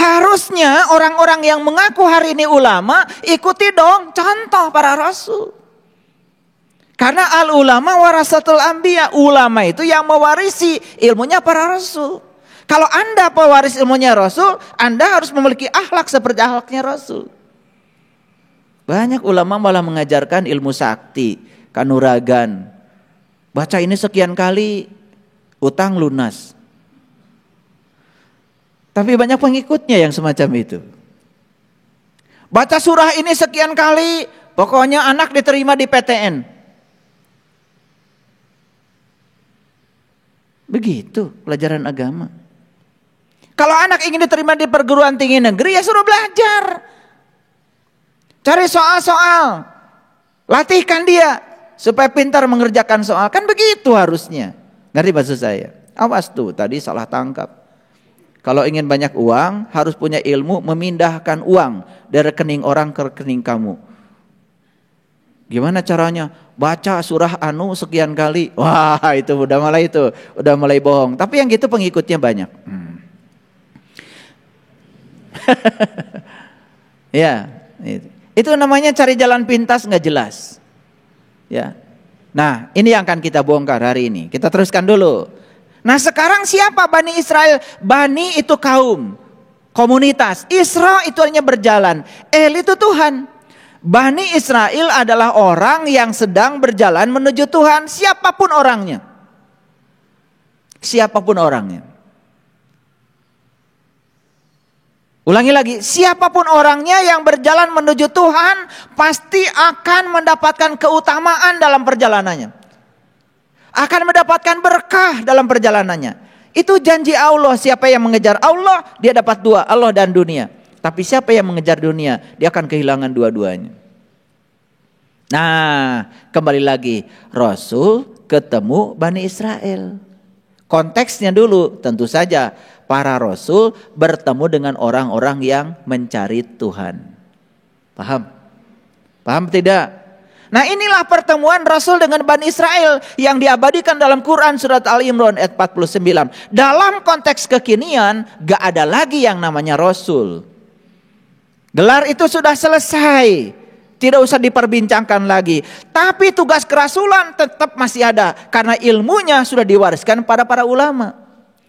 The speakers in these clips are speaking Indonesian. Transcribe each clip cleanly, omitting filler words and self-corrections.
Harusnya orang-orang yang mengaku hari ini ulama ikuti dong contoh para rasul. Karena al-ulama warasatul anbiya, ulama itu yang mewarisi ilmunya para rasul. Kalau Anda pewaris ilmunya rasul, Anda harus memiliki akhlak seperti akhlaknya rasul. Banyak ulama malah mengajarkan ilmu sakti, kanuragan. Baca ini sekian kali, utang lunas. Tapi banyak pengikutnya yang semacam itu. Baca surah ini sekian kali, pokoknya anak diterima di PTN. Begitu pelajaran agama. Kalau anak ingin diterima di perguruan tinggi negeri, ya suruh belajar. Cari soal-soal. Latihkan dia supaya pintar mengerjakan soal. Kan begitu harusnya. Ngerti maksud saya? Awas tuh, tadi salah tangkap. Kalau ingin banyak uang, harus punya ilmu memindahkan uang dari rekening orang ke rekening kamu. Gimana caranya? Baca surah Anu sekian kali. Wah, itu udah mulai bohong. Tapi yang gitu pengikutnya banyak. Ya, itu namanya cari jalan pintas nggak jelas. Ya. Nah, ini yang akan kita bongkar hari ini. Kita teruskan dulu. Nah, sekarang siapa Bani Israel? Bani itu kaum, komunitas. Isra itu hanya berjalan. El itu Tuhan. Bani Israel adalah orang yang sedang berjalan menuju Tuhan, siapapun orangnya. Siapapun orangnya. Ulangi lagi, siapapun orangnya yang berjalan menuju Tuhan pasti akan mendapatkan keutamaan dalam perjalanannya. Akan mendapatkan berkah dalam perjalanannya. Itu janji Allah, siapa yang mengejar Allah, dia dapat dua, Allah dan dunia. Tapi siapa yang mengejar dunia, dia akan kehilangan dua-duanya. Nah, kembali lagi, Rasul ketemu Bani Israel. Konteksnya dulu, tentu saja para Rasul bertemu dengan orang-orang yang mencari Tuhan. Paham? Paham tidak? Nah, inilah pertemuan Rasul dengan Bani Israel yang diabadikan dalam Quran surat Al-Imran ayat 49. Dalam konteks kekinian, gak ada lagi yang namanya Rasul. Gelar itu sudah selesai, tidak usah diperbincangkan lagi. Tapi tugas kerasulan tetap masih ada, karena ilmunya sudah diwariskan pada para ulama.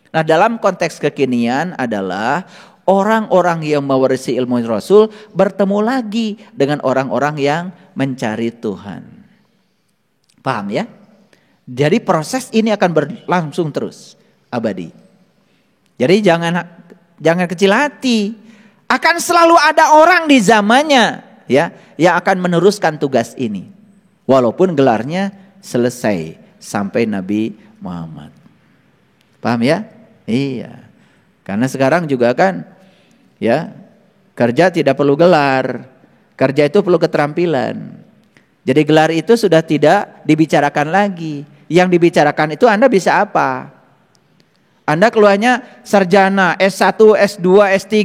Nah, dalam konteks kekinian adalah orang-orang yang mewarisi ilmu Rasul bertemu lagi dengan orang-orang yang mencari Tuhan. Paham ya? Jadi proses ini akan berlangsung terus, abadi. Jadi jangan kecil hati. Akan selalu ada orang di zamannya ya yang akan meneruskan tugas ini. Walaupun gelarnya selesai sampai Nabi Muhammad. Paham ya? Iya. Karena sekarang juga kan ya, kerja tidak perlu gelar. Kerja itu perlu keterampilan. Jadi gelar itu sudah tidak dibicarakan lagi. Yang dibicarakan itu Anda bisa apa? Anda keluarnya sarjana, S1, S2, S3.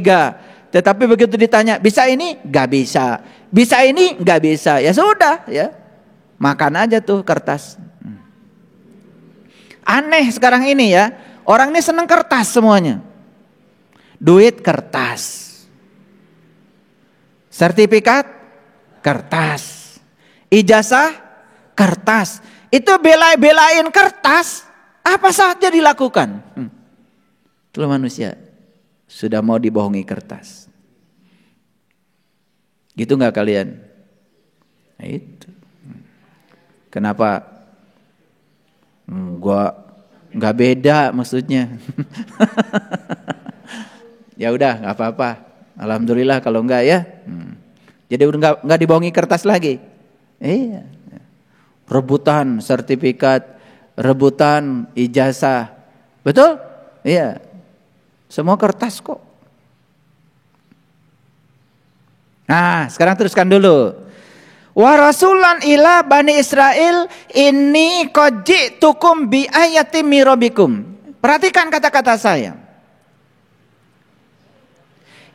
Tetapi begitu ditanya, bisa ini? Gak bisa. Bisa ini? Gak bisa. Ya sudah ya. Makan aja tuh kertas. Aneh sekarang ini ya. Orang ini senang kertas semuanya. Duit kertas. Sertifikat kertas. Ijazah kertas. Itu belain kertas, apa saja dilakukan. Itulah manusia sudah mau dibohongi kertas. Gitu nggak kalian? Nah, itu. Kenapa? Gua nggak beda maksudnya. Ya udah nggak apa-apa. Alhamdulillah kalau enggak ya. Jadi udah enggak dibohongi kertas lagi. Iya. Rebutan sertifikat, rebutan ijazah. Betul? Iya. Semua kertas kok. Nah, sekarang teruskan dulu. Wa rasulan ila Bani Israel inni qad ji'tukum bi ayatin min rabbikum. Perhatikan kata-kata saya.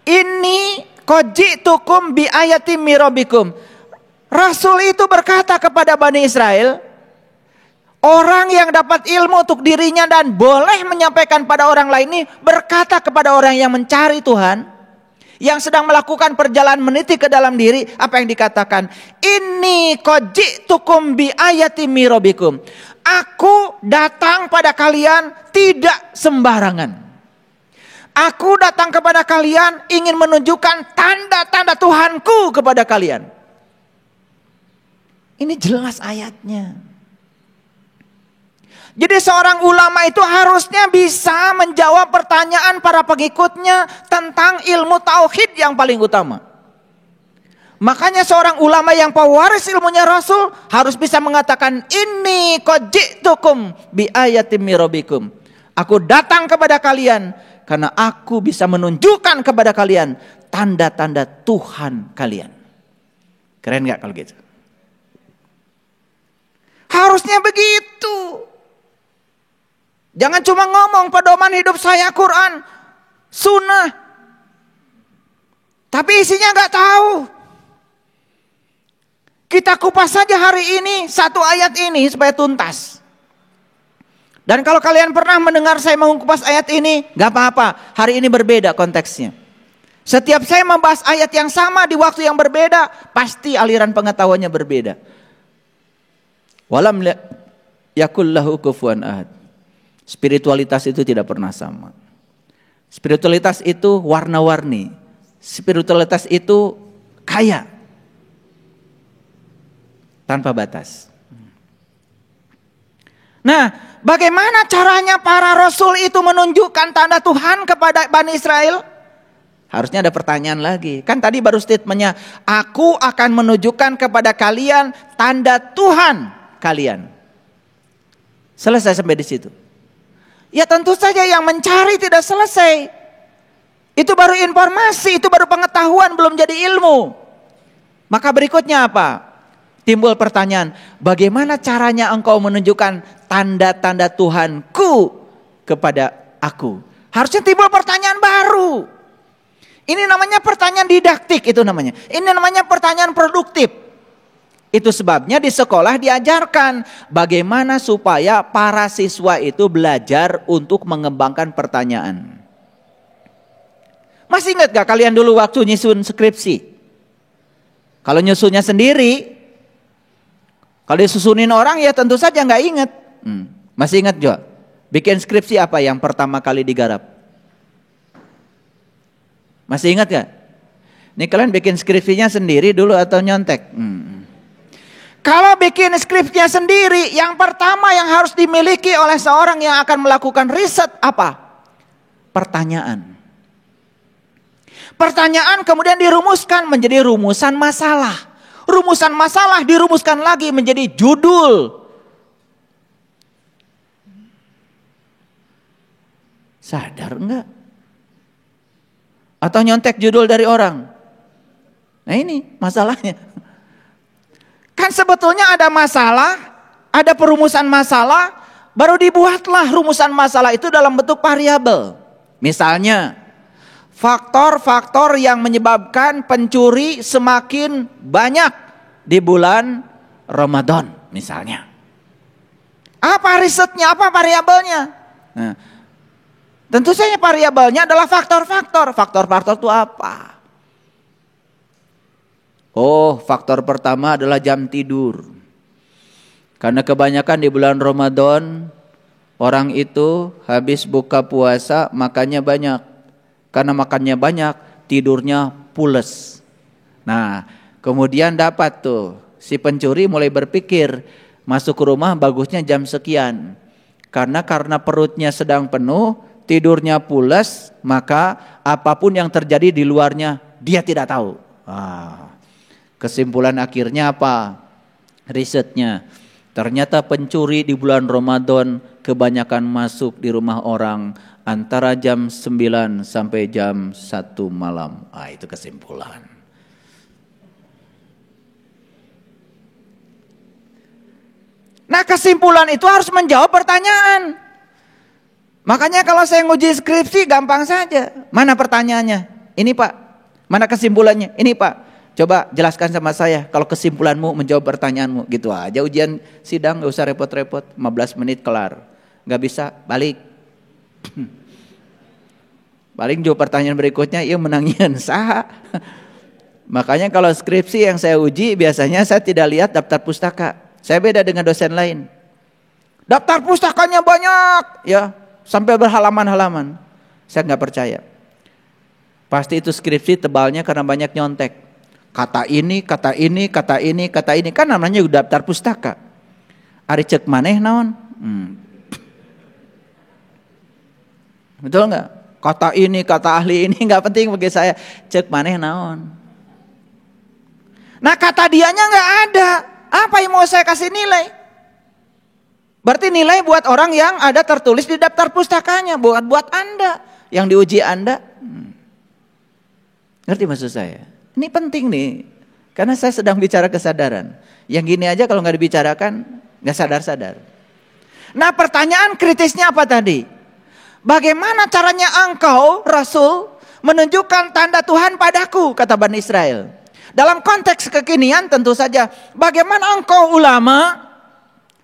Inni qad ji'tukum bi ayatin min rabbikum. Rasul itu berkata kepada Bani Israel, orang yang dapat ilmu untuk dirinya dan boleh menyampaikan pada orang lain ini berkata kepada orang yang mencari Tuhan, yang sedang melakukan perjalanan meniti ke dalam diri, apa yang dikatakan? Inni qad ji'tukum bi ayati mirabikum. Aku datang pada kalian tidak sembarangan. Aku datang kepada kalian ingin menunjukkan tanda-tanda Tuhanku kepada kalian. Ini jelas ayatnya. Jadi seorang ulama itu harusnya bisa menjawab pertanyaan para pengikutnya tentang ilmu tauhid yang paling utama. Makanya seorang ulama yang pewaris ilmunya Rasul harus bisa mengatakan, inni qad ji'tukum bi ayatin mirabikum. Aku datang kepada kalian karena aku bisa menunjukkan kepada kalian tanda-tanda Tuhan kalian. Keren gak kalau gitu? Harusnya begitu. Jangan cuma ngomong pedoman hidup saya Quran, sunnah, tapi isinya gak tahu. Kita kupas saja hari ini satu ayat ini supaya tuntas. Dan kalau kalian pernah mendengar saya mengupas ayat ini, gak apa-apa, hari ini berbeda konteksnya. Setiap saya membahas ayat yang sama di waktu yang berbeda, pasti aliran pengetahuannya berbeda. Walam yakul lahu kufuwan ahad. Spiritualitas itu tidak pernah sama. Spiritualitas itu warna-warni. Spiritualitas itu kaya. Tanpa batas. Nah, bagaimana caranya para rasul itu menunjukkan tanda Tuhan kepada Bani Israel? Harusnya ada pertanyaan lagi. Kan tadi baru statementnya, aku akan menunjukkan kepada kalian tanda Tuhan kalian. Selesai sampai di situ. Ya tentu saja yang mencari tidak selesai. Itu baru informasi, itu baru pengetahuan, belum jadi ilmu. Maka berikutnya apa? Timbul pertanyaan, bagaimana caranya engkau menunjukkan tanda-tanda Tuhanku kepada aku? Harusnya timbul pertanyaan baru. Ini namanya pertanyaan didaktik, itu namanya. Ini namanya pertanyaan produktif. Itu sebabnya di sekolah diajarkan bagaimana supaya para siswa itu belajar untuk mengembangkan pertanyaan. Masih ingat gak kalian dulu waktu nyusun skripsi? Kalau nyusunnya sendiri, kalau disusunin orang ya tentu saja gak ingat. Masih ingat juga? Bikin skripsi apa yang pertama kali digarap? Masih ingat gak? Ini kalian bikin skripsinya sendiri dulu atau nyontek? Kalau bikin skripnya sendiri, yang pertama yang harus dimiliki oleh seorang yang akan melakukan riset apa? Pertanyaan. Pertanyaan kemudian dirumuskan menjadi rumusan masalah. Rumusan masalah dirumuskan lagi menjadi judul. Sadar enggak? Atau nyontek judul dari orang? Nah ini masalahnya. Kan sebetulnya ada masalah, ada perumusan masalah, baru dibuatlah rumusan masalah itu dalam bentuk variabel. Misalnya, faktor-faktor yang menyebabkan pencuri semakin banyak di bulan Ramadan misalnya. Apa risetnya, apa variabelnya? Nah, tentu saja variabelnya adalah faktor-faktor. Faktor-faktor itu apa? Oh, faktor pertama adalah jam tidur. Karena kebanyakan di bulan Ramadan orang itu habis buka puasa makannya banyak. Karena makannya banyak, tidurnya pules. Nah, kemudian dapat tuh si pencuri mulai berpikir, masuk ke rumah bagusnya jam sekian. Karena perutnya sedang penuh, tidurnya pules, maka apapun yang terjadi di luarnya dia tidak tahu. Kesimpulan akhirnya apa? Risetnya, ternyata pencuri di bulan Ramadan kebanyakan masuk di rumah orang antara jam 9 sampai jam 1 malam. Itu kesimpulan. Nah, kesimpulan itu harus menjawab pertanyaan. Makanya kalau saya nguji skripsi gampang saja. Mana pertanyaannya? Ini Pak. Mana kesimpulannya? Ini Pak. Coba jelaskan sama saya kalau kesimpulanmu menjawab pertanyaanmu. Gitu aja ujian sidang, gak usah repot-repot. 15 menit kelar. Gak bisa, balik. Paling juga pertanyaan berikutnya, iya menangian saha. Makanya kalau skripsi yang saya uji biasanya saya tidak lihat daftar pustaka. Saya beda dengan dosen lain. Daftar pustakanya banyak, ya sampai berhalaman-halaman. Saya nggak percaya. Pasti itu skripsi tebalnya karena banyak nyontek. Kata ini, kata ini, kata ini, kata ini. Kan namanya udah daftar pustaka. Ari cek maneh naon? Betul nggak? Kata ini, kata ahli ini nggak penting bagi saya. Cek maneh naon? Nah kata dianya nggak ada. Apa yang mau saya kasih nilai? Berarti nilai buat orang yang ada tertulis di daftar pustakanya, buat Anda yang diuji Anda. Ngerti maksud saya? Ini penting nih, karena saya sedang bicara kesadaran. Yang gini aja kalau nggak dibicarakan, nggak sadar-sadar. Nah pertanyaan kritisnya apa tadi? Bagaimana caranya engkau, Rasul, menunjukkan tanda Tuhan padaku, kata Bani Israel. Dalam konteks kekinian tentu saja, bagaimana engkau ulama,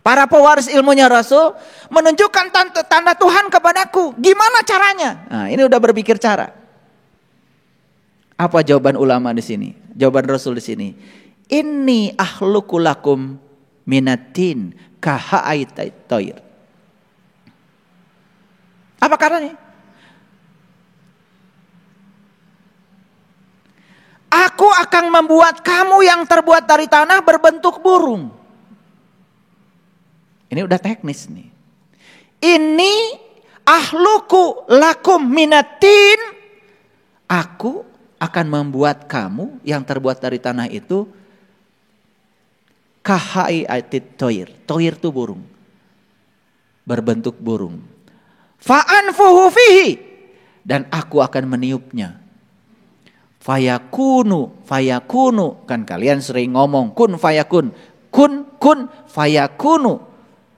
para pewaris ilmunya Rasul, menunjukkan tanda Tuhan kepadaku. Gimana caranya? Nah ini udah berpikir cara. Apa jawaban ulama di sini? Jawaban Rasul di sini. Inni akhluqu lakum minatin kaha'aitait toir. Apa katanya? Aku akan membuat kamu yang terbuat dari tanah berbentuk burung. Ini udah teknis nih. Ini akhluqu lakum minatin. Aku akan membuat kamu yang terbuat dari tanah itu kahaiatit toir. Toir itu burung. Berbentuk burung. Fa'anfuhu fihi. Dan aku akan meniupnya. Fayakunu. Kan kalian sering ngomong kun fayakun. Kun fayakunu.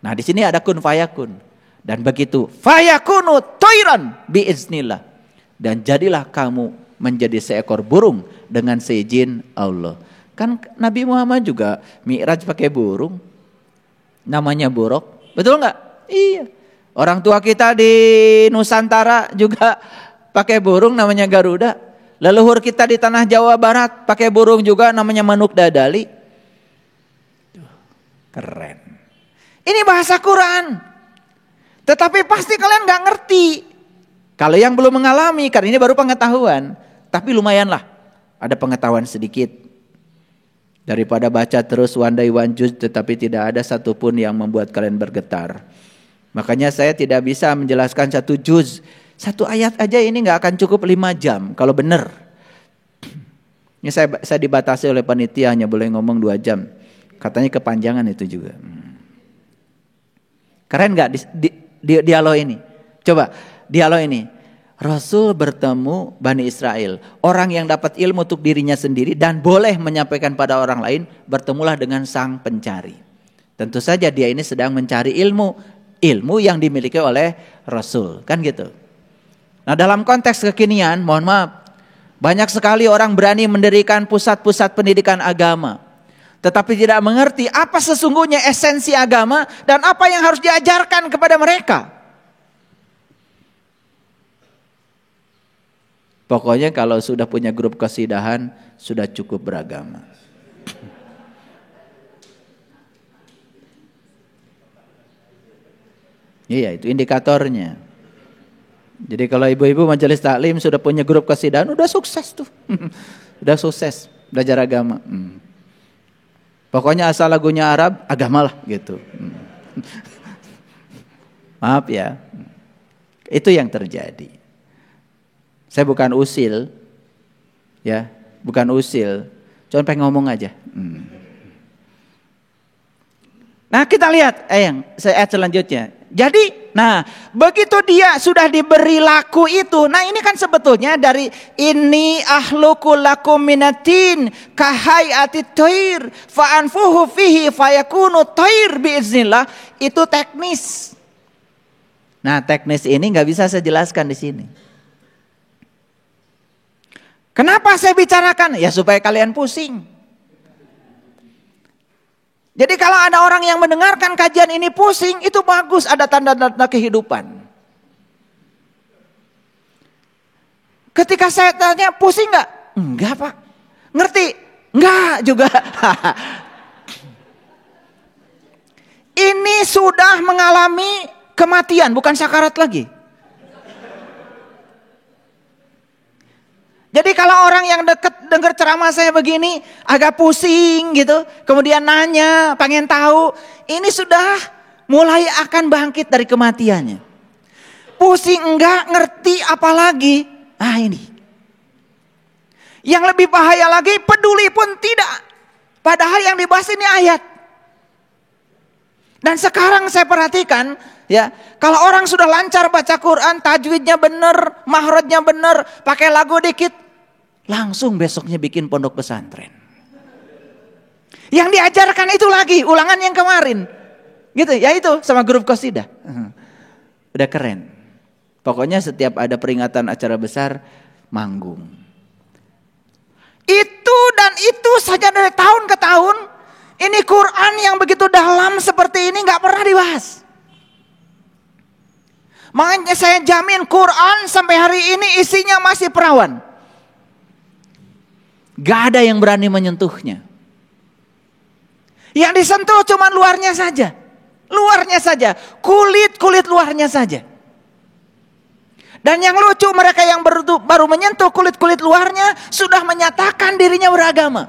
Nah di sini ada kun fayakun. Dan begitu fayakunu toiran biiznillah. Dan jadilah kamu menjadi seekor burung dengan seizin Allah. Kan Nabi Muhammad juga mi'raj pakai burung. Namanya buruk. Betul nggak? Iya. Orang tua kita di Nusantara juga pakai burung namanya Garuda. Leluhur kita di tanah Jawa Barat pakai burung juga namanya manuk dadali. Keren. Ini bahasa Quran. Tetapi pasti kalian nggak ngerti. Kalau yang belum mengalami, karena ini baru pengetahuan. Tapi lumayanlah, ada pengetahuan sedikit. Daripada baca terus wandai wanjuz tetapi tidak ada satupun yang membuat kalian bergetar. Makanya saya tidak bisa menjelaskan satu juz. Satu ayat aja ini gak akan cukup 5 jam kalau benar. Ini saya dibatasi oleh panitia hanya boleh ngomong 2 jam. Katanya kepanjangan itu juga. Keren gak dialog ini? Coba dialog ini. Rasul bertemu Bani Israel. Orang yang dapat ilmu untuk dirinya sendiri dan boleh menyampaikan pada orang lain. Bertemulah dengan sang pencari. Tentu saja dia ini sedang mencari ilmu. Ilmu yang dimiliki oleh Rasul. Kan gitu. Nah dalam konteks kekinian, mohon maaf. Banyak sekali orang berani mendirikan pusat-pusat pendidikan agama. Tetapi tidak mengerti apa sesungguhnya esensi agama. Dan apa yang harus diajarkan kepada mereka. Pokoknya kalau sudah punya grup kesidahan, sudah cukup beragama. Iya, itu indikatornya. Jadi kalau ibu-ibu majelis taklim sudah punya grup kesidahan, udah sukses tuh. Udah sukses belajar agama. Pokoknya asal lagunya Arab, agama lah gitu. Maaf ya. Itu yang terjadi. Saya bukan usil. Ya, bukan usil. Cuma pengen ngomong aja. Nah, kita lihat ayat selanjutnya. Jadi, nah begitu dia sudah diberi laku itu, nah ini kan sebetulnya dari ini akhluqu lakum minatin kahaiatit toir fa'anfuhu fihi fayakunu toir biiznillah, itu teknis. Nah teknis ini nggak bisa saya jelaskan di sini. Kenapa saya bicarakan? Ya supaya kalian pusing. Jadi kalau ada orang yang mendengarkan kajian ini pusing, itu bagus, ada tanda-tanda kehidupan. Ketika saya tanya, pusing nggak? Enggak Pak. Ngerti? Enggak juga. Ini sudah mengalami kematian, bukan sakarat lagi. Jadi kalau orang yang deket dengar ceramah saya begini, agak pusing gitu, kemudian nanya, pengen tahu, ini sudah mulai akan bangkit dari kematiannya. Pusing enggak, ngerti apalagi. Ini. Yang lebih bahaya lagi, peduli pun tidak. Padahal yang dibahas ini ayat. Dan sekarang saya perhatikan, ya, kalau orang sudah lancar baca Quran, tajwidnya benar, mahrajnya benar, pakai lagu dikit, langsung besoknya bikin pondok pesantren. Yang diajarkan itu lagi, ulangan yang kemarin. Gitu, ya itu sama grup qasidah. Udah keren. Pokoknya setiap ada peringatan acara besar, manggung. Itu dan itu saja dari tahun ke tahun. Ini Quran yang begitu dalam seperti ini gak pernah dibahas. Makanya saya jamin Quran sampai hari ini isinya masih perawan. Gak ada yang berani menyentuhnya. Yang disentuh cuma luarnya saja. Luarnya saja. Kulit luarnya saja. Dan yang lucu, mereka yang baru menyentuh kulit luarnya sudah menyatakan dirinya beragama.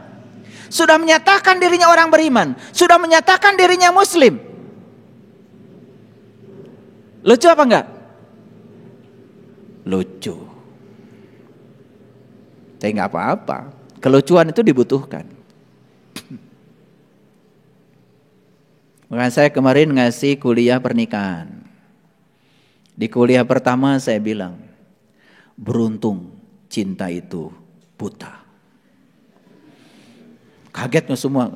Sudah menyatakan dirinya orang beriman. Sudah menyatakan dirinya muslim. Lucu apa enggak? Lucu. Tapi enggak apa-apa. Kelucuan itu dibutuhkan. Makanya saya kemarin ngasih kuliah pernikahan. Di kuliah pertama saya bilang, beruntung cinta itu buta. Kagetnya semua.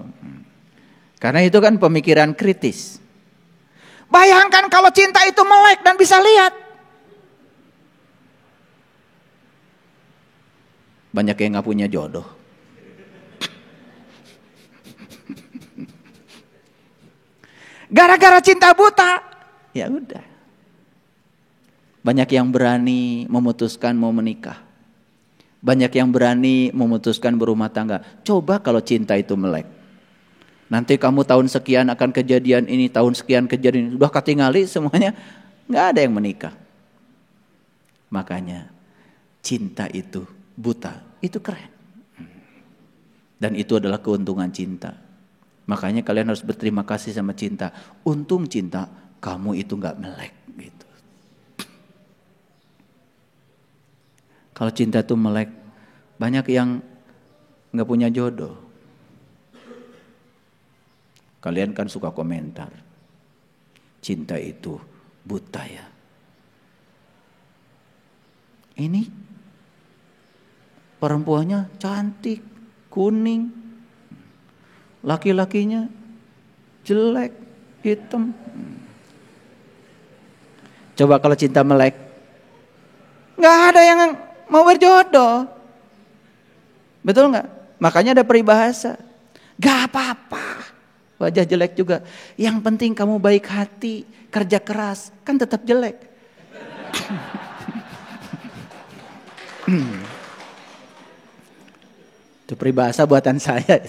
Karena itu kan pemikiran kritis. Bayangkan kalau cinta itu melek dan bisa lihat. Banyak yang gak punya jodoh. Gara-gara cinta buta, ya udah. Banyak yang berani memutuskan mau menikah. Banyak yang berani memutuskan berumah tangga. Coba kalau cinta itu melek. Nanti kamu tahun sekian akan kejadian ini, tahun sekian kejadian ini. Sudah ketinggali semuanya, nggak ada yang menikah. Makanya cinta itu buta, itu keren. Dan itu adalah keuntungan cinta. Makanya kalian harus berterima kasih sama cinta. Untung cinta, kamu itu nggak melek gitu. Kalau cinta itu melek, banyak yang nggak punya jodoh. Kalian kan suka komentar, cinta itu buta ya. Ini perempuannya cantik, kuning, laki-lakinya jelek, hitam. Coba kalau cinta melek, nggak ada yang mau berjodoh. Betul nggak? Makanya ada peribahasa. Gak apa-apa. Wajah jelek juga. Yang penting kamu baik hati, kerja keras, kan tetap jelek. Itu peribahasa buatan saya.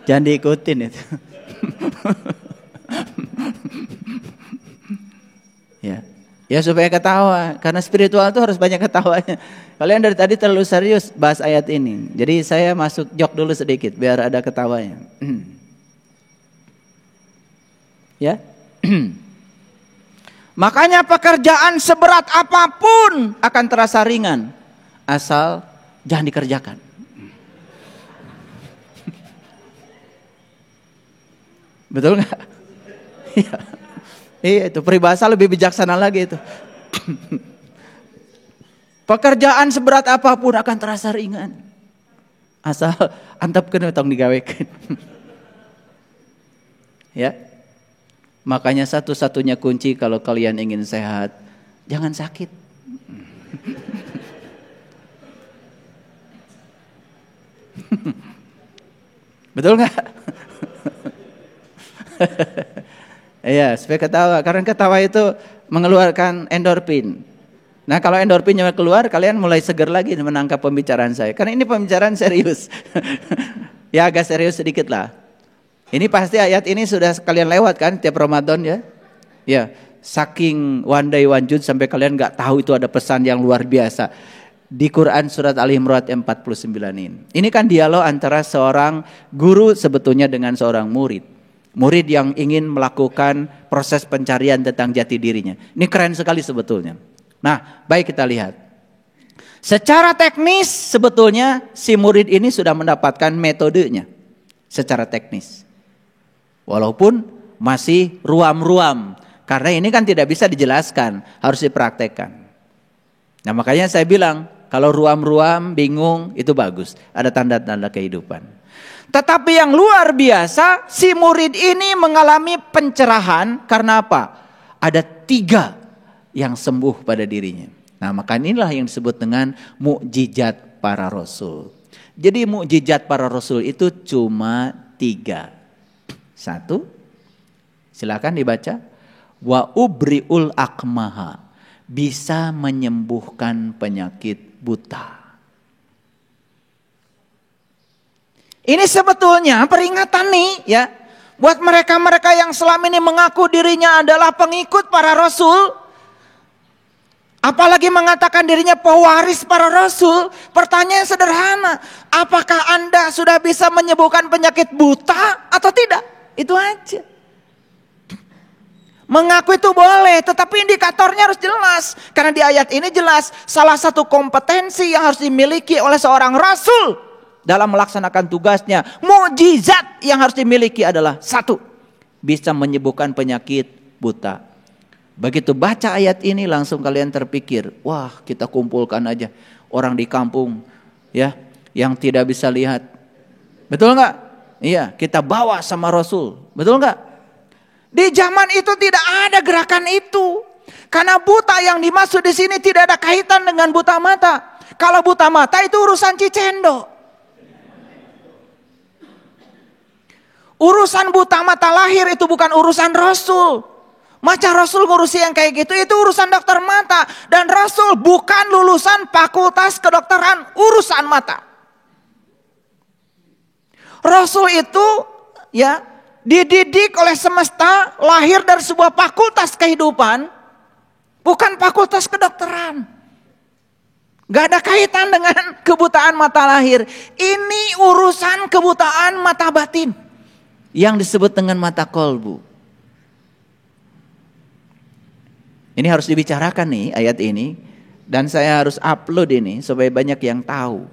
Jangan diikutin itu. Ya supaya ketawa. Karena spiritual itu harus banyak ketawanya. Kalian dari tadi terlalu serius bahas ayat ini. Jadi saya masuk jok dulu sedikit biar ada ketawanya. Ya. Makanya pekerjaan seberat apapun akan terasa ringan. Asal jangan dikerjakan. Betul nggak? Iya itu peribahasa lebih bijaksana lagi itu. Pekerjaan seberat apapun akan terasa ringan. Asal antap kena tong digawekeun. Ya. Makanya satu-satunya kunci kalau kalian ingin sehat, jangan sakit. Betul nggak? Iya, supaya ketawa. Karena ketawa itu mengeluarkan endorfin. Nah kalau endorfinnya keluar, kalian mulai seger lagi menangkap pembicaraan saya. Karena ini pembicaraan serius. Ya agak serius sedikit lah. Ini pasti ayat ini sudah kalian lewat kan tiap Ramadan ya. Ya, saking one day one June sampai kalian gak tahu itu ada pesan yang luar biasa. Di Quran surat Al-Imran 49 ini. Ini kan dialog antara seorang guru sebetulnya dengan seorang murid. Murid yang ingin melakukan proses pencarian tentang jati dirinya. Ini keren sekali sebetulnya. Nah, baik kita lihat. Secara teknis sebetulnya si murid ini sudah mendapatkan metodenya. Secara teknis. Walaupun masih ruam-ruam. Karena ini kan tidak bisa dijelaskan. Harus dipraktekkan. Nah makanya saya bilang. Kalau ruam-ruam bingung itu bagus. Ada tanda-tanda kehidupan. Tetapi yang luar biasa. Si murid ini mengalami pencerahan. Karena apa? Ada 3 yang sembuh pada dirinya. Nah maka inilah yang disebut dengan mukjizat para rasul. Jadi mukjizat para rasul itu cuma 3. 1, silakan dibaca. Wa ubriul akmaha, bisa menyembuhkan penyakit buta. Ini sebetulnya peringatan nih ya. Buat mereka-mereka yang selama ini mengaku dirinya adalah pengikut para rasul. Apalagi mengatakan dirinya pewaris para rasul. Pertanyaan sederhana. Apakah Anda sudah bisa menyembuhkan penyakit buta atau tidak? Itu aja. Mengaku itu boleh. Tetapi indikatornya harus jelas. Karena di ayat ini jelas. Salah satu kompetensi yang harus dimiliki oleh seorang rasul. Dalam melaksanakan tugasnya. Mukjizat yang harus dimiliki adalah 1. Bisa menyembuhkan penyakit buta. Begitu baca ayat ini langsung kalian terpikir, wah kita kumpulkan aja orang di kampung ya yang tidak bisa lihat. Betul enggak? Iya, kita bawa sama Rasul. Betul enggak? Di zaman itu tidak ada gerakan itu. Karena buta yang dimaksud di sini tidak ada kaitan dengan buta mata. Kalau buta mata itu urusan Cicendo. Urusan buta mata lahir itu bukan urusan Rasul. Masa Rasul ngurusi yang kayak gitu, itu urusan dokter mata. Dan Rasul bukan lulusan fakultas kedokteran urusan mata. Rasul itu ya dididik oleh semesta, lahir dari sebuah fakultas kehidupan. Bukan fakultas kedokteran. Gak ada kaitan dengan kebutaan mata lahir. Ini urusan kebutaan mata batin. Yang disebut dengan mata kolbu. Ini harus dibicarakan nih ayat ini. Dan saya harus upload ini supaya banyak yang tahu.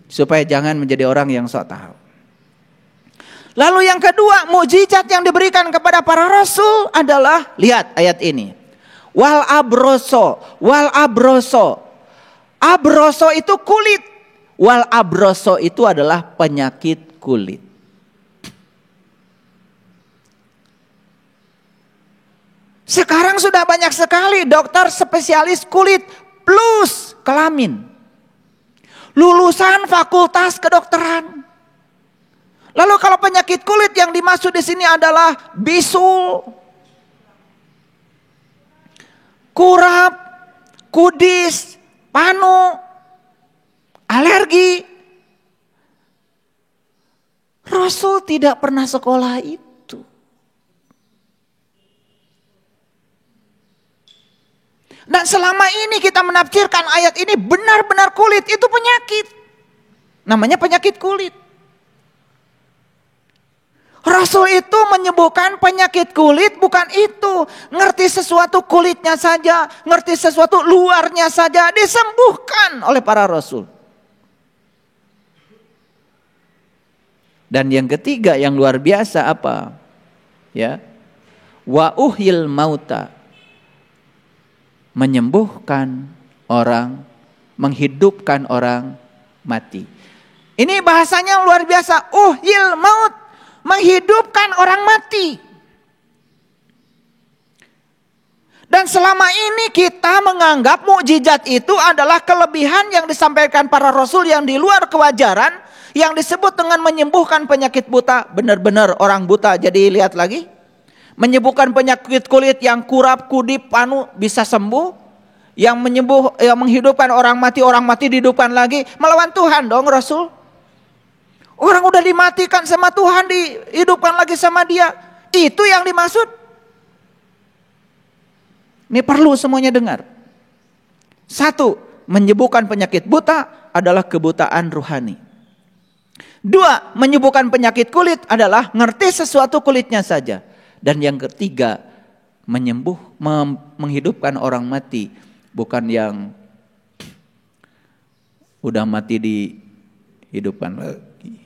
Supaya jangan menjadi orang yang sok tahu. Lalu yang kedua, mukjizat yang diberikan kepada para rasul adalah, lihat ayat ini. Wal abroso. Abroso itu kulit. Wal abroso itu adalah penyakit kulit. Sekarang sudah banyak sekali dokter spesialis kulit plus kelamin. Lulusan fakultas kedokteran. Lalu kalau penyakit kulit yang dimaksud di sini adalah bisul, kurap, kudis, panu, alergi. Rasul tidak pernah sekolah itu. Dan selama ini kita menafsirkan ayat ini benar-benar kulit itu penyakit. Namanya penyakit kulit. Rasul itu menyembuhkan penyakit kulit bukan itu. Ngerti sesuatu kulitnya saja, ngerti sesuatu luarnya saja disembuhkan oleh para rasul. Dan yang ketiga yang luar biasa apa? Ya. Wa uhyil mauta. Menyembuhkan orang, menghidupkan orang mati. Ini bahasanya luar biasa. Uhyil maut, menghidupkan orang mati. Dan selama ini kita menganggap mukjizat itu adalah kelebihan yang disampaikan para rasul yang di luar kewajaran, yang disebut dengan menyembuhkan penyakit buta. Benar-benar orang buta jadi lihat lagi. Menyembuhkan penyakit kulit yang kurap, kudip, panu bisa sembuh. yang yang menghidupkan orang mati dihidupkan lagi, melawan Tuhan dong Rasul. Orang udah dimatikan sama Tuhan, dihidupkan lagi sama dia. Itu yang dimaksud. Ini perlu semuanya dengar. 1, menyembuhkan penyakit buta adalah kebutaan rohani. 2, menyembuhkan penyakit kulit adalah ngerti sesuatu kulitnya saja. Dan yang ketiga, menghidupkan orang mati, bukan yang udah mati dihidupkan lagi.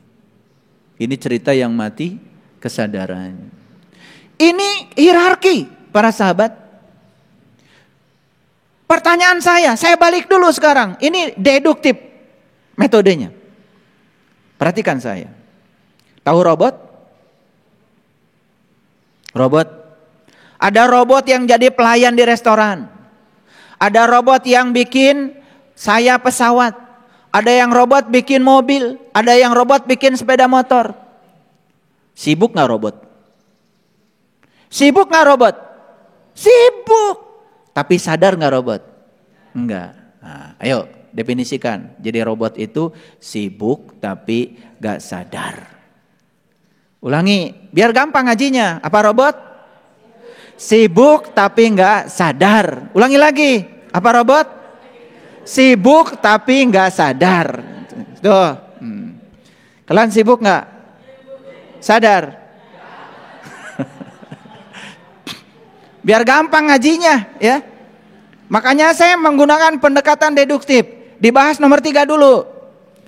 Ini cerita yang mati kesadaran. Ini hierarki para sahabat. Pertanyaan saya balik dulu sekarang. Ini deduktif metodenya. Perhatikan saya. Tahu robot? Robot. Ada robot yang jadi pelayan di restoran. Ada robot yang bikin sayap pesawat. Ada yang robot bikin mobil. Ada yang robot bikin sepeda motor. Sibuk gak robot? Sibuk gak robot? Sibuk. Tapi sadar gak robot? Enggak. Nah, ayo definisikan. Jadi robot itu sibuk tapi gak sadar. Ulangi, biar gampang ngajinya. Apa robot? Sibuk tapi gak sadar. Ulangi lagi. Apa robot? Sibuk tapi nggak sadar. Tuh. Kalian sibuk nggak? Sadar? Biar gampang ngajinya ya. Makanya saya menggunakan pendekatan deduktif. Dibahas nomor 3 dulu.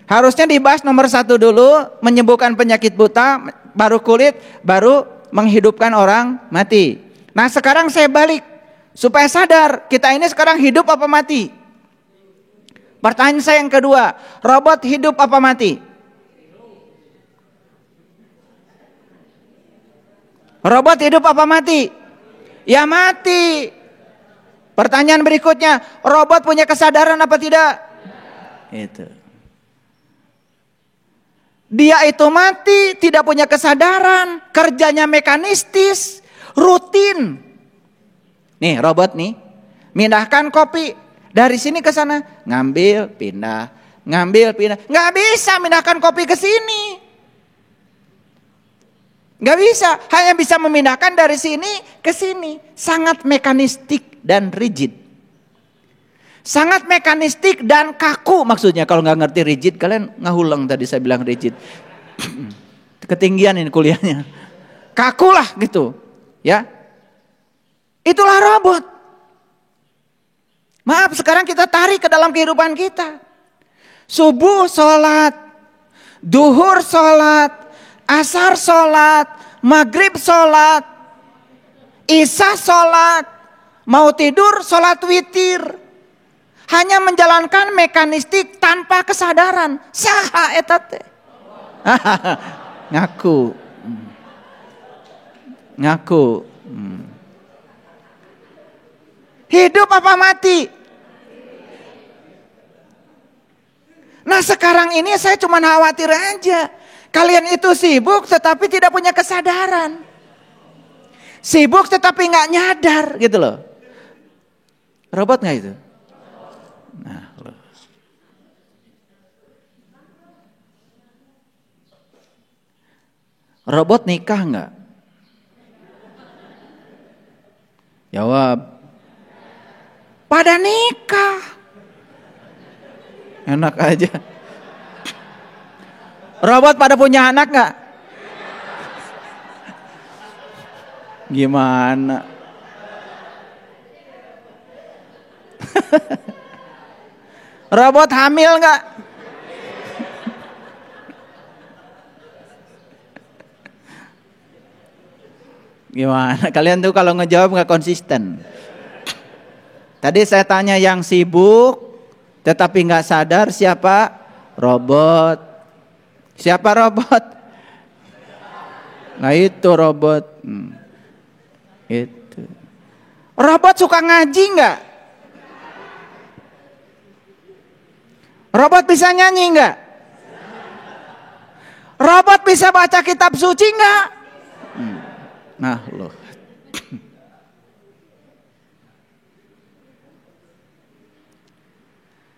Harusnya dibahas nomor 1 dulu. Menyembuhkan penyakit buta, baru kulit, baru menghidupkan orang mati. Nah sekarang saya balik. Supaya sadar kita ini sekarang hidup apa mati? Pertanyaan saya yang kedua, robot hidup apa mati? Robot hidup apa mati? Ya mati. Pertanyaan berikutnya, robot punya kesadaran apa tidak? Itu. Dia itu mati, tidak punya kesadaran, kerjanya mekanistis, rutin. Nih robot nih, mindahkan kopi. Dari sini ke sana, ngambil, pindah. Nggak bisa mindahkan kopi ke sini. Nggak bisa, hanya bisa memindahkan dari sini ke sini. Sangat mekanistik dan rigid. Sangat mekanistik dan kaku maksudnya. Kalau nggak ngerti rigid, kalian ngahulang tadi saya bilang rigid. Ketinggian ini kuliahnya. Kaku lah gitu. Ya, itulah robot. Maaf, sekarang kita tarik ke dalam kehidupan kita. Subuh sholat, duhur sholat, asar sholat, maghrib sholat, isya sholat, mau tidur sholat witir. Hanya menjalankan mekanistik tanpa kesadaran. Saha eta teh. Ngaku. Hidup apa mati? Nah sekarang ini saya cuma khawatir aja. Kalian itu sibuk tetapi tidak punya kesadaran. Sibuk tetapi gak nyadar gitu loh. Robot gak itu? Nah, loh. Robot nikah gak? Jawab. Pada nikah. Enak aja. Robot pada punya anak gak? Gimana? Robot hamil gak? Gimana? Kalian tuh kalau ngejawab gak konsisten. Tadi saya tanya yang sibuk tetapi gak sadar siapa? Robot. Siapa robot? Nah itu robot. Itu. Robot suka ngaji gak? Robot bisa nyanyi gak? Robot bisa baca kitab suci gak? Nah loh.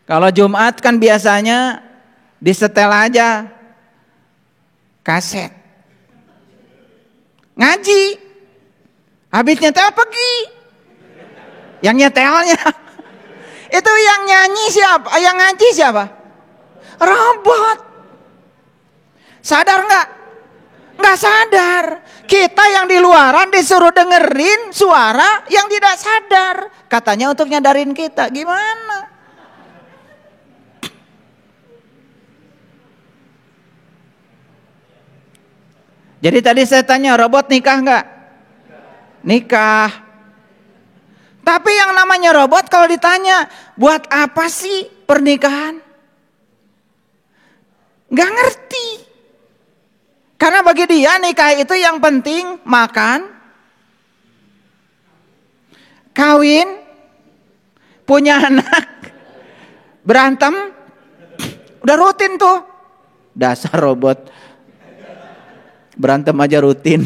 Kalau Jumat kan biasanya disetel aja kaset. Ngaji. Habis nyetel pergi. Yang nyetelnya. Itu yang nyanyi siapa? Yang ngaji siapa? Robot. Sadar nggak? Nggak sadar. Kita yang di luaran disuruh dengerin suara yang tidak sadar. Katanya untuk nyadarin kita. Gimana? Jadi tadi saya tanya, robot nikah nggak? Nikah. Tapi yang namanya robot kalau ditanya, buat apa sih pernikahan? Nggak ngerti. Karena bagi dia nikah itu yang penting makan, kawin, punya anak, berantem, udah rutin tuh. Dasar robot. Berantem aja rutin.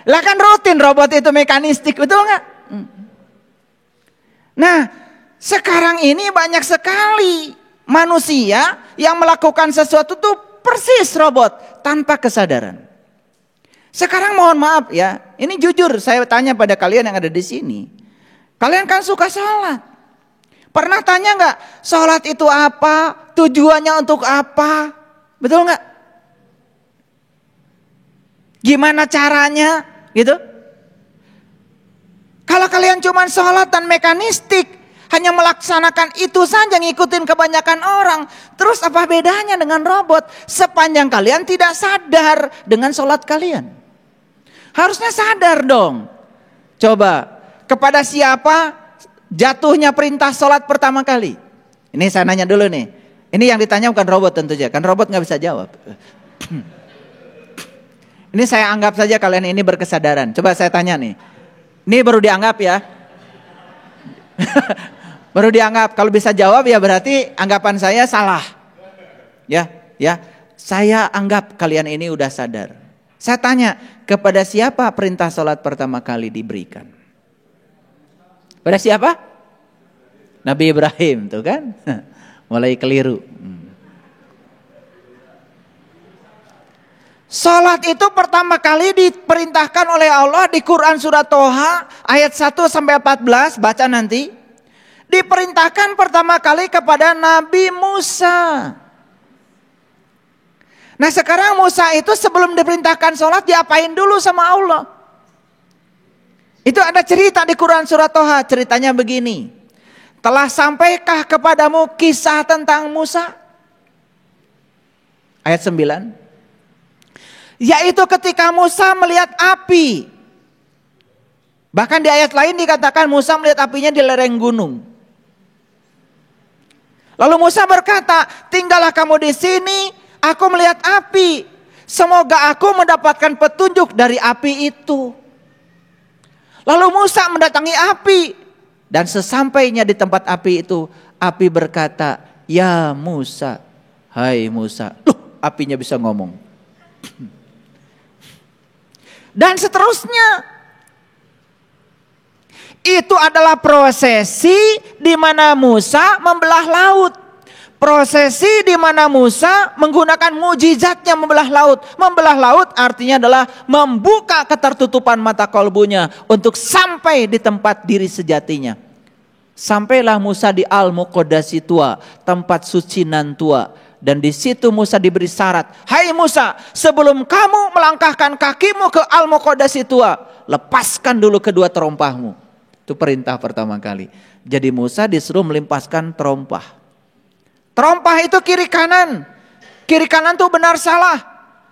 Lah kan rutin, robot itu mekanistik, betul nggak? Nah, sekarang ini banyak sekali manusia yang melakukan sesuatu tuh persis robot tanpa kesadaran. Sekarang mohon maaf ya, ini jujur saya tanya pada kalian yang ada di sini. Kalian kan suka sholat. Pernah tanya nggak, sholat itu apa? Tujuannya untuk apa? Betul nggak? Gimana caranya? Gitu. Kalau kalian cuma sholat dan mekanistik, hanya melaksanakan itu saja, ngikutin kebanyakan orang, terus apa bedanya dengan robot? Sepanjang kalian tidak sadar dengan sholat kalian. Harusnya sadar dong. Coba, kepada siapa jatuhnya perintah sholat pertama kali? Ini saya nanya dulu nih. Ini yang ditanya bukan robot tentu saja, kan robot nggak bisa jawab. Ini saya anggap saja kalian ini berkesadaran. Coba saya tanya nih. Ini baru dianggap ya. Baru dianggap. Kalau bisa jawab ya berarti anggapan saya salah. Ya. Saya anggap kalian ini udah sadar. Saya tanya, kepada siapa perintah sholat pertama kali diberikan? Pada siapa? Nabi Ibrahim, tuh kan? Mulai keliru. Salat itu pertama kali diperintahkan oleh Allah di Quran surat Toha ayat 1 sampai 14, baca nanti. Diperintahkan pertama kali kepada Nabi Musa. Nah sekarang Musa itu sebelum diperintahkan salat diapain dulu sama Allah? Itu ada cerita di Quran surat Toha, ceritanya begini. Telah sampaikah kepadamu kisah tentang Musa? Ayat 9. Yaitu ketika Musa melihat api. Bahkan di ayat lain dikatakan Musa melihat apinya di lereng gunung. Lalu Musa berkata, tinggallah kamu di sini, aku melihat api. Semoga aku mendapatkan petunjuk dari api itu. Lalu Musa mendatangi api. Dan sesampainya di tempat api itu, api berkata, ya Musa, hai Musa. Apinya bisa ngomong. Dan seterusnya. Itu adalah prosesi di mana Musa membelah laut. Prosesi di mana Musa menggunakan mujizatnya membelah laut. Membelah laut artinya adalah membuka ketertutupan mata kolbunya untuk sampai di tempat diri sejatinya. Sampailah Musa di Al-Muqaddasi Tua, tempat suci nan tua. Dan di situ Musa diberi syarat, hai Musa, sebelum kamu melangkahkan kakimu ke Al-Muqaddasi Tua, lepaskan dulu kedua terompahmu. Itu perintah pertama kali. Jadi Musa disuruh melimpaskan terompah. Terompah itu kiri kanan. Kiri kanan itu benar salah.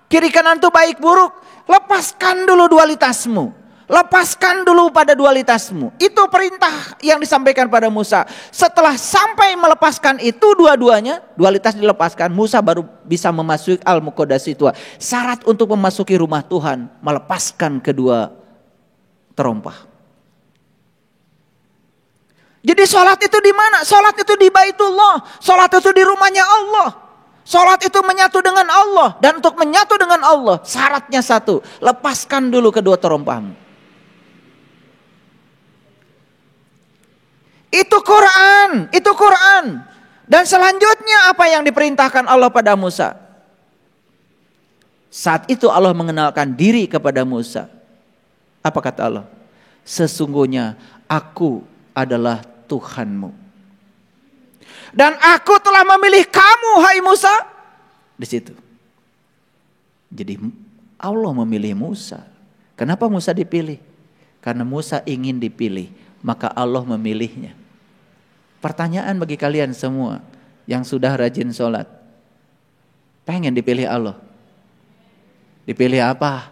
Kiri kanan itu baik buruk. Lepaskan dulu dualitasmu. Lepaskan dulu pada dualitasmu. Itu perintah yang disampaikan pada Musa. Setelah sampai melepaskan itu dua-duanya, dualitas dilepaskan, Musa baru bisa memasuki Al-Muqaddasi Tua. Syarat untuk memasuki rumah Tuhan, melepaskan kedua terompah. Jadi sholat itu di mana? Sholat itu di Baitullah. Sholat itu di rumahnya Allah. Sholat itu menyatu dengan Allah. Dan untuk menyatu dengan Allah, syaratnya satu, lepaskan dulu kedua terompahmu. Itu Itu Quran, itu Quran. Dan selanjutnya apa yang diperintahkan Allah pada Musa? Saat itu Allah mengenalkan diri kepada Musa. Apa kata Allah? Sesungguhnya aku adalah Tuhanmu. Dan aku telah memilih kamu, hai Musa. Di situ. Jadi Allah memilih Musa. Kenapa Musa dipilih? Karena Musa ingin dipilih, maka Allah memilihnya. Pertanyaan bagi kalian semua yang sudah rajin sholat. Pengen dipilih Allah? Dipilih apa?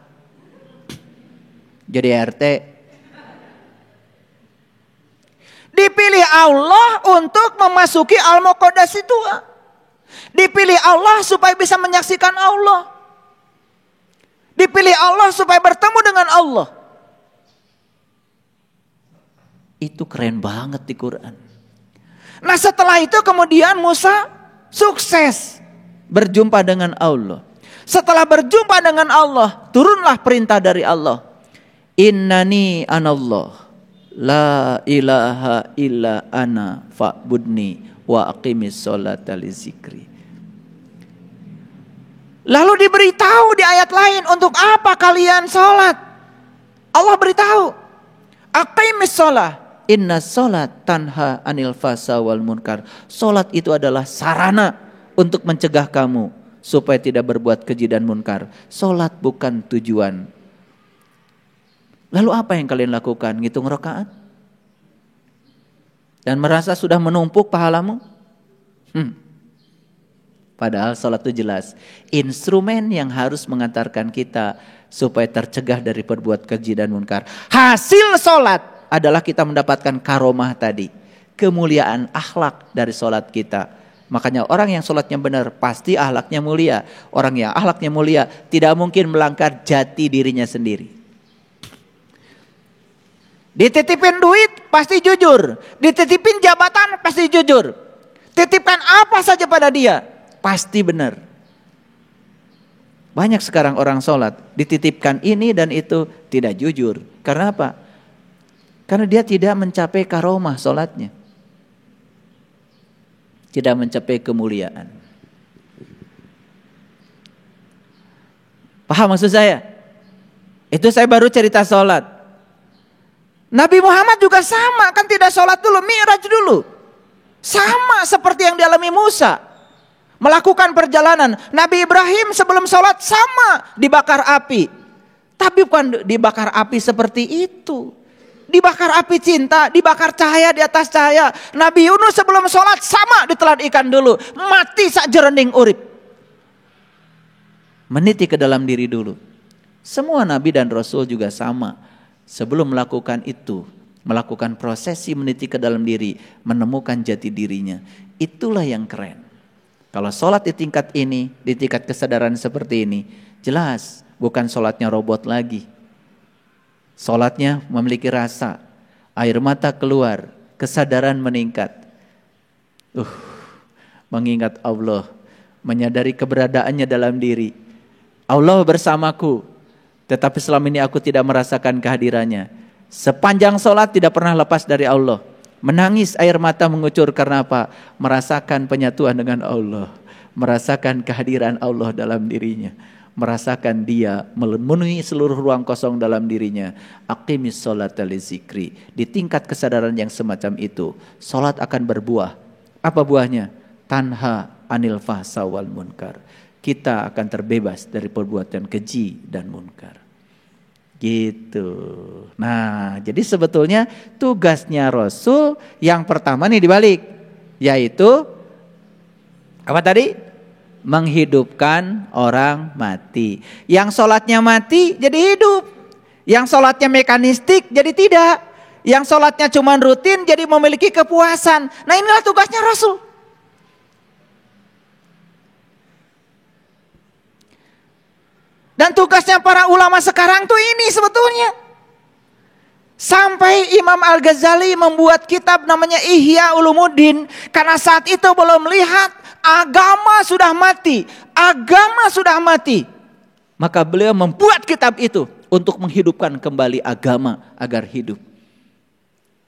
Jadi RT? Dipilih Allah untuk memasuki Al-Muqaddas itu. Dipilih Allah supaya bisa menyaksikan Allah. Dipilih Allah supaya bertemu dengan Allah. Itu keren banget di Quran. Nah setelah itu kemudian Musa sukses berjumpa dengan Allah. Setelah berjumpa dengan Allah, turunlah perintah dari Allah. Innani anallah, la ilaha illa ana fa'budni wa aqimis sholata li zikri. Lalu diberitahu di ayat lain, untuk apa kalian sholat? Allah beritahu, aqimis sholat, inna sholat tanha anil fasa wal munkar. Sholat itu adalah sarana untuk mencegah kamu supaya tidak berbuat keji dan munkar. Sholat bukan tujuan. Lalu apa yang kalian lakukan? Ngitung rakaat? Dan merasa sudah menumpuk pahalamu? Padahal sholat itu jelas instrumen yang harus mengantarkan kita supaya tercegah dari berbuat keji dan munkar. Hasil sholat adalah kita mendapatkan karomah tadi. Kemuliaan akhlak dari sholat kita. Makanya orang yang sholatnya benar pasti akhlaknya mulia. Orang yang akhlaknya mulia tidak mungkin melanggar jati dirinya sendiri. Dititipin duit pasti jujur. Dititipin jabatan pasti jujur. Titipkan apa saja pada dia pasti benar. Banyak sekarang orang sholat dititipkan ini dan itu tidak jujur. Karena apa? Karena dia tidak mencapai karomah sholatnya. Tidak mencapai kemuliaan. Paham maksud saya? Itu saya baru cerita sholat. Nabi Muhammad juga sama, kan tidak sholat dulu, mi'raj dulu. Sama seperti yang dialami Musa. Melakukan perjalanan. Nabi Ibrahim sebelum sholat sama dibakar api. Tapi bukan dibakar api seperti itu. Dibakar api cinta, dibakar cahaya di atas cahaya. Nabi Yunus sebelum sholat sama ditelan ikan dulu. Mati sak jerening urip. Meniti ke dalam diri dulu. Semua Nabi dan Rasul juga sama. Sebelum melakukan itu, melakukan prosesi meniti ke dalam diri, menemukan jati dirinya. Itulah yang keren. Kalau sholat di tingkat ini, di tingkat kesadaran seperti ini, jelas bukan sholatnya robot lagi. Sholatnya memiliki rasa, air mata keluar, kesadaran meningkat. Mengingat Allah, menyadari keberadaannya dalam diri. Allah bersamaku, tetapi selama ini aku tidak merasakan kehadirannya. Sepanjang sholat tidak pernah lepas dari Allah. Menangis air mata mengucur karena apa? Merasakan penyatuan dengan Allah. Merasakan kehadiran Allah dalam dirinya. Merasakan dia memenuhi seluruh ruang kosong dalam dirinya. Aqimis sholata li zikri. Di tingkat kesadaran yang semacam itu, sholat akan berbuah. Apa buahnya? Tanha anil fahsa wal munkar. Kita akan terbebas dari perbuatan keji dan munkar. Gitu. Nah, jadi sebetulnya tugasnya Rasul yang pertama nih dibalik, yaitu apa tadi? Menghidupkan orang mati. Yang sholatnya mati jadi hidup. Yang sholatnya mekanistik jadi tidak. Yang sholatnya cuma rutin jadi memiliki kepuasan. Nah inilah tugasnya Rasul. Dan tugasnya para ulama sekarang tuh ini sebetulnya. Sampai Imam Al-Ghazali membuat kitab namanya Ihya Ulumuddin. Karena saat itu belum melihat agama sudah mati. Agama sudah mati. Maka beliau membuat kitab itu untuk menghidupkan kembali agama agar hidup.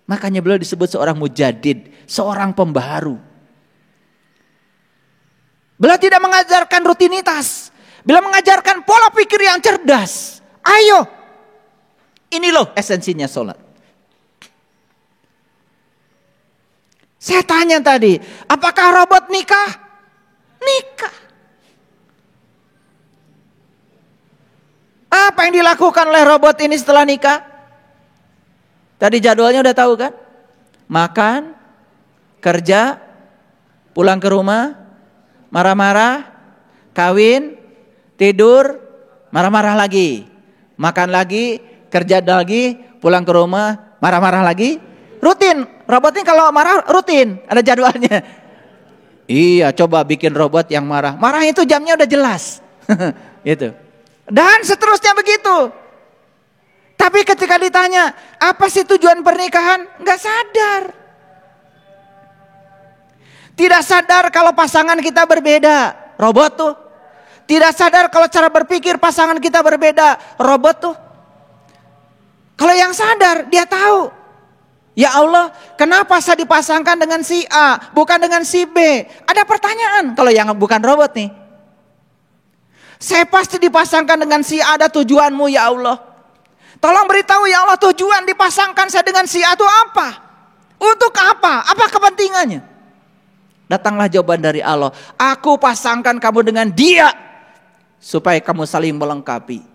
Makanya beliau disebut seorang mujadid, seorang pembaharu. Beliau tidak mengajarkan rutinitas. Beliau mengajarkan pola pikir yang cerdas. Ayo, ini loh esensinya sholat. Saya tanya tadi, apakah robot nikah? Nikah. Apa yang dilakukan oleh robot ini setelah nikah? Tadi jadwalnya udah tahu kan? Makan, kerja, pulang ke rumah, marah-marah, kawin, tidur, marah-marah lagi. Makan lagi, kerja lagi, pulang ke rumah, marah-marah lagi. Rutin, robot ini kalau marah rutin, ada jadwalnya. Iya, coba bikin robot yang marah. Marah itu jamnya udah jelas. Gitu. Dan seterusnya begitu. Tapi ketika ditanya, apa sih tujuan pernikahan? Enggak sadar. Tidak sadar kalau pasangan kita berbeda. Robot tuh. Tidak sadar kalau cara berpikir pasangan kita berbeda. Robot tuh. Kalau yang sadar, dia tahu. Ya Allah, kenapa saya dipasangkan dengan si A, bukan dengan si B? Ada pertanyaan kalau yang bukan robot nih. Saya pasti dipasangkan dengan si A, ada tujuanmu ya Allah. Tolong beritahu ya Allah, tujuan dipasangkan saya dengan si A itu apa? Untuk apa? Apa kepentingannya? Datanglah jawaban dari Allah. Aku pasangkan kamu dengan dia. Supaya kamu saling melengkapi.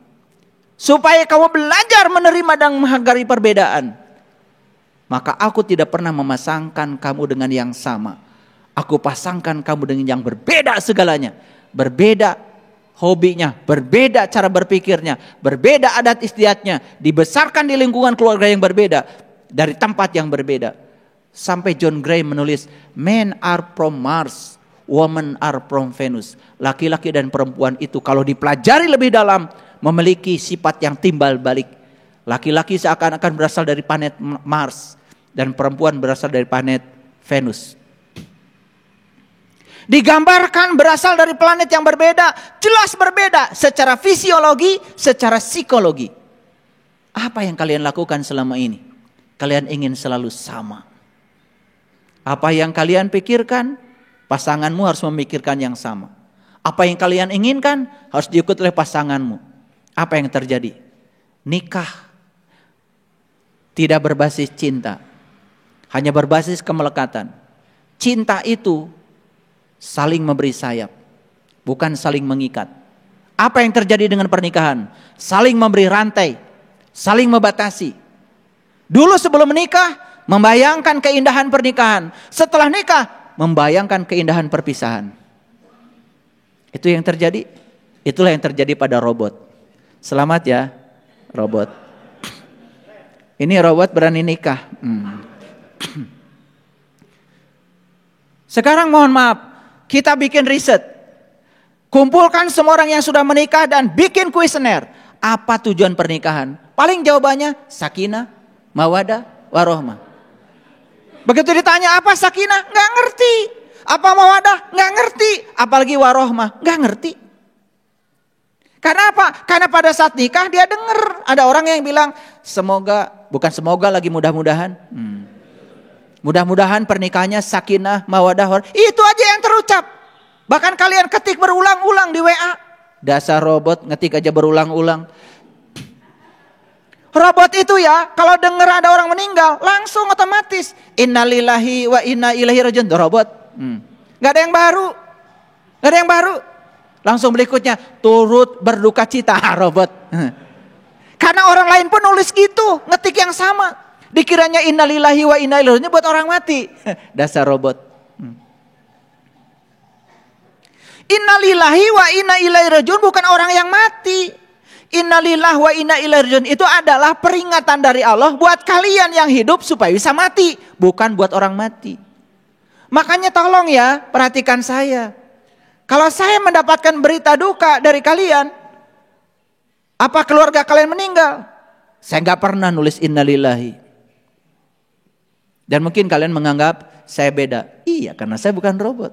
Supaya kamu belajar menerima dan menghargai perbedaan. Maka aku tidak pernah memasangkan kamu dengan yang sama. Aku pasangkan kamu dengan yang berbeda segalanya. Berbeda hobinya, berbeda cara berpikirnya, berbeda adat istiadatnya, dibesarkan di lingkungan keluarga yang berbeda, dari tempat yang berbeda. Sampai John Gray menulis, men are from Mars, women are from Venus. Laki-laki dan perempuan itu kalau dipelajari lebih dalam, memiliki sifat yang timbal balik. Laki-laki seakan-akan berasal dari planet Mars, dan perempuan berasal dari planet Venus. Digambarkan berasal dari planet yang berbeda, jelas berbeda secara fisiologi, secara psikologi. Apa yang kalian lakukan selama ini? Kalian ingin selalu sama. Apa yang kalian pikirkan, pasanganmu harus memikirkan yang sama. Apa yang kalian inginkan, harus diikuti oleh pasanganmu. Apa yang terjadi? Nikah tidak berbasis cinta, hanya berbasis kemelekatan. Cinta itu saling memberi sayap, bukan saling mengikat. Apa yang terjadi dengan pernikahan? Saling memberi rantai, saling membatasi. Dulu sebelum menikah, membayangkan keindahan pernikahan. Setelah nikah, membayangkan keindahan perpisahan. Itu yang terjadi. Itulah yang terjadi pada robot. Selamat ya, robot. Ini robot berani nikah. Sekarang mohon maaf, kita bikin riset. Kumpulkan semua orang yang sudah menikah dan bikin kuesioner. Apa tujuan pernikahan? Paling jawabannya sakinah, mawadah, warohmah. Begitu ditanya apa sakinah? Nggak ngerti. Apa mawadah? Nggak ngerti. Apalagi warohmah? Nggak ngerti. Karena apa? Karena pada saat nikah dia dengar. Ada orang yang bilang semoga, bukan semoga lagi, mudah-mudahan. Mudah-mudahan pernikahannya sakinah, mawadah, warohmah. Itu aja yang terucap. Bahkan kalian ketik berulang-ulang di WA. Dasar robot ngetik aja berulang-ulang. Robot itu ya, kalau dengar ada orang meninggal, langsung otomatis innalillahi wa inna ilaihi rajiun. Robot. Gak ada yang baru. Gak ada yang baru. Langsung berikutnya turut berduka cita. Robot. Karena orang lain pun nulis gitu, ngetik yang sama. Dikiranya innalillahi wa inna ilaihi rajiun buat orang mati. Dasar robot. Innalillahi wa inna ilaihi rajiun bukan orang yang mati. Innalillahi wa inna ilaihi rajiun itu adalah peringatan dari Allah buat kalian yang hidup supaya bisa mati, bukan buat orang mati. Makanya tolong ya, perhatikan saya. Kalau saya mendapatkan berita duka dari kalian, apa keluarga kalian meninggal? Saya nggak pernah nulis innalillahi. Dan mungkin kalian menganggap saya beda. Iya, karena saya bukan robot.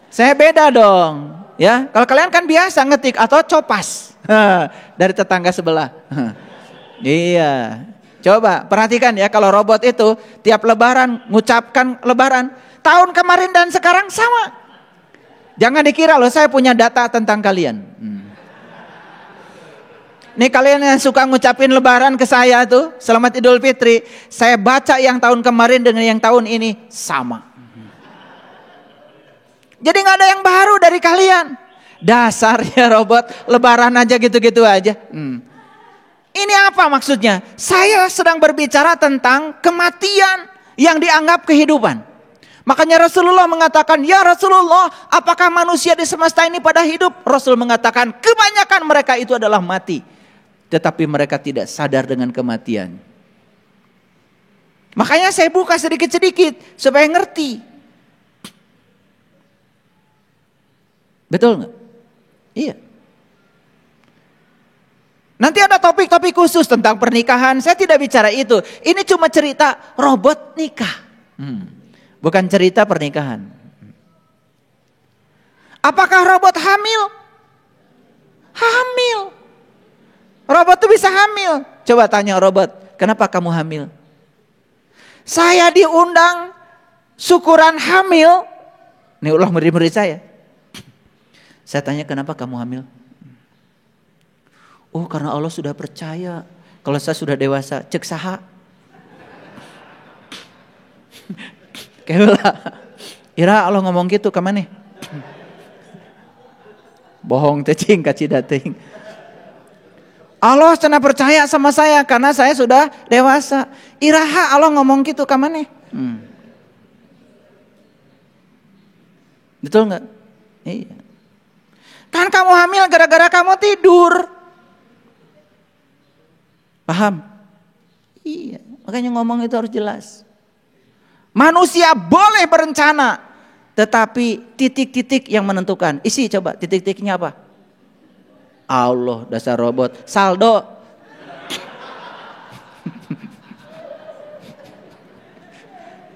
Saya beda dong. Ya, kalau kalian kan biasa ngetik atau copas dari tetangga sebelah. Iya, Coba perhatikan ya, kalau robot itu tiap lebaran ngucapkan lebaran, tahun kemarin dan sekarang sama. Jangan dikira loh saya punya data tentang kalian. Nih kalian yang suka ngucapin lebaran ke saya tuh, Selamat Idul Fitri, saya baca yang tahun kemarin dengan yang tahun ini sama. Jadi gak ada yang baru dari kalian. Dasarnya robot, lebaran aja gitu-gitu aja. Ini apa maksudnya? Saya sedang berbicara tentang kematian yang dianggap kehidupan. Makanya Rasulullah mengatakan, ya Rasulullah, apakah manusia di semesta ini pada hidup? Rasul mengatakan, kebanyakan mereka itu adalah mati. Tetapi mereka tidak sadar dengan kematian. Makanya saya buka sedikit-sedikit supaya ngerti. Betul nggak? Iya. Nanti ada topik-topik khusus tentang pernikahan. Saya tidak bicara itu. Ini cuma cerita robot nikah. Bukan cerita pernikahan. Apakah robot hamil? Hamil. Robot itu bisa hamil. Coba tanya robot, kenapa kamu hamil? Saya diundang syukuran hamil. Ini ulah murid-murid saya. Saya tanya, kenapa kamu hamil? Oh, karena Allah sudah percaya kalau saya sudah dewasa. Cek saha. Kayak Ira Allah ngomong gitu ke mana? Bohong tecing kacidating. Allah cenah percaya sama saya karena saya sudah dewasa. Iraha Allah ngomong gitu ke mana? Betul nggak? Iya. Kan kamu hamil gara-gara kamu tidur. Paham? Iya, makanya ngomong itu harus jelas. Manusia boleh berencana, tetapi titik-titik yang menentukan. Isi coba, titik-titiknya apa? Allah, dasar robot. Saldo.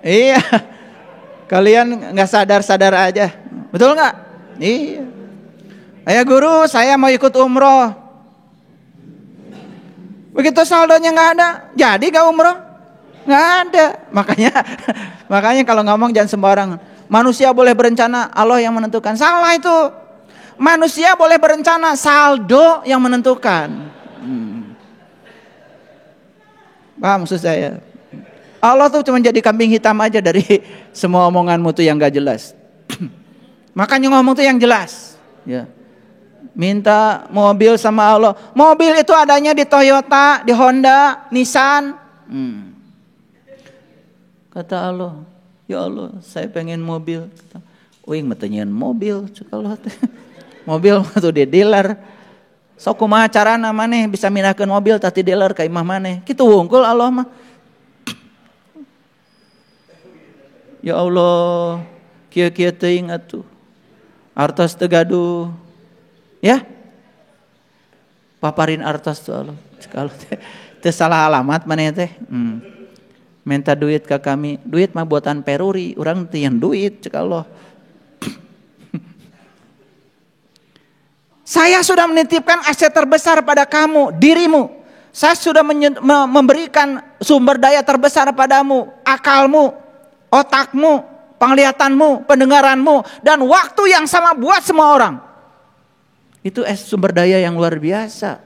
Iya, kalian nggak sadar-sadar aja, betul nggak? Iya. Ayah guru, saya mau ikut umroh. Begitu saldonya nggak ada, jadi gak umroh? Nggak ada. Makanya kalau ngomong jangan sembarangan. Manusia boleh berencana, Allah yang menentukan. Salah itu. Manusia boleh berencana, saldo yang menentukan. Paham maksud saya? Allah tuh cuma jadi kambing hitam aja dari semua omonganmu tuh yang gak jelas. Makanya ngomong tuh yang jelas. Ya. Minta mobil sama Allah. Mobil itu adanya di Toyota, di Honda, Nissan. Kata Allah, ya Allah, saya pengen mobil. Uing metenyeun mobil, Allah mobil tuh di dealer. Sok kumaha carana maneh bisa minahkeun mobil tadi dealer ka imah maneh. Kitu wungkul Allah mah. Ya Allah, kieu-kieu teuing atuh. Artos teu gaduh. Ya, paparin artos tuh Allah. Kalau teu salah alamat maneh teh. Minta duit ke kami. Duit mah buatan peruri, urang teu yang duit cek Allah. Saya sudah menitipkan aset terbesar pada kamu, dirimu. Saya sudah memberikan sumber daya terbesar padamu, akalmu, otakmu, penglihatanmu, pendengaranmu, dan waktu yang sama buat semua orang. Itu sumber daya yang luar biasa.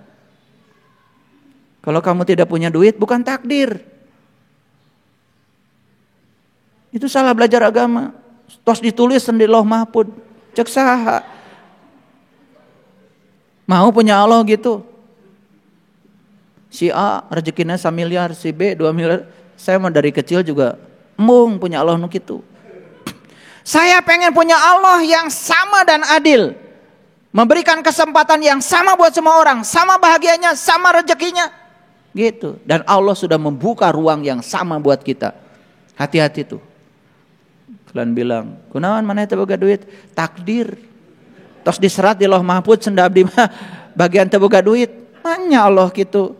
Kalau kamu tidak punya duit, bukan takdir. Itu salah belajar agama. Tos ditulis di Lauh Mahfud. Cek saha. Mau punya Allah gitu. Si A rezekinya 1 miliar, si B 2 miliar. Saya mah dari kecil juga embung punya Allah nu kitu. Saya pengen punya Allah yang sama dan adil. Memberikan kesempatan yang sama buat semua orang, sama bahagianya, sama rezekinya. Gitu. Dan Allah sudah membuka ruang yang sama buat kita. Hati-hati tuh. Kalian bilang, kunaon maneh teu boga duit? Takdir. Tos diserat di Lauh Mahfud senda abdi mah bagian teu boga duit. Manya Allah gitu.